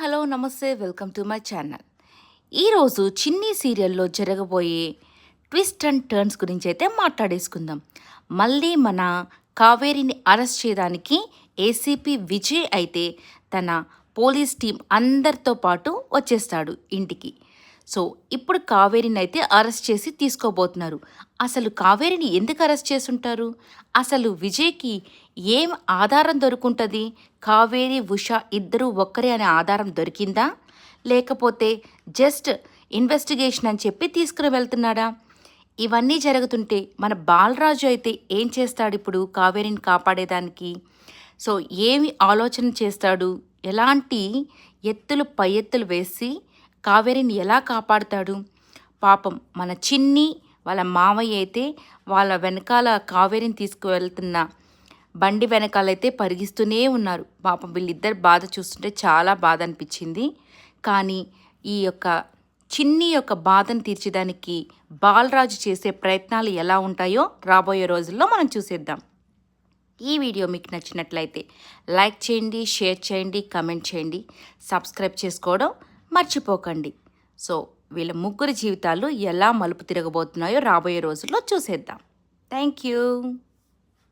Hello నమస్తే welcome to my channel. ఈరోజు చిన్ని సీరియల్లో జరగబోయే ట్విస్ట్ అండ్ టర్న్స్ గురించి అయితే మాట్లాడేసుకుందాం. మళ్ళీ మన కావేరిని అరెస్ట్ చేయడానికి ఏసీపీ విజయ్ అయితే తన పోలీస్ టీం అందరితో పాటు వచ్చేస్తాడు ఇంటికి. సో ఇప్పుడు కావేరిని అయితే అరెస్ట్ చేసి తీసుకోబోతున్నారు. అసలు కావేరిని ఎందుకు అరెస్ట్ చేసుంటారు? అసలు విజయ్కి ఏం ఆధారం దొరుకుంటుంది? కావేరి ఉష ఇద్దరు ఒక్కరే అనే ఆధారం దొరికిందా, లేకపోతే జస్ట్ ఇన్వెస్టిగేషన్ అని చెప్పి తీసుకుని వెళ్తున్నాడా? ఇవన్నీ జరుగుతుంటే మన బాలరాజు అయితే ఏం చేస్తాడు ఇప్పుడు కావేరిని కాపాడేదానికి? సో ఏమి ఆలోచన చేస్తాడు? ఎలాంటి ఎత్తులు పై ఎత్తులు వేసి కావేరిని ఎలా కాపాడుతాడు? పాపం మన చిన్ని వాళ్ళ మావయ్య అయితే వాళ్ళ వెనకాల కావేరిని తీసుకువెళ్తున్న బండి వెనకాలైతే పరిగిస్తూనే ఉన్నారు. పాపం వీళ్ళిద్దరు బాధ చూస్తుంటే చాలా బాధ అనిపించింది. కానీ ఈ యొక్క చిన్ని యొక్క బాధను తీర్చడానికి బాలరాజు చేసే ప్రయత్నాలు ఎలా ఉంటాయో రాబోయే రోజుల్లో మనం చూసేద్దాం. ఈ వీడియో మీకు నచ్చినట్లయితే లైక్ చేయండి, షేర్ చేయండి, కమెంట్ చేయండి, సబ్స్క్రైబ్ చేసుకోవడం మర్చిపోకండి. సో వీళ్ళ ముగ్గురు జీవితాలు ఎలా మలుపు తిరగబోతున్నాయో రాబోయే రోజుల్లో చూసేద్దాం. Thank you.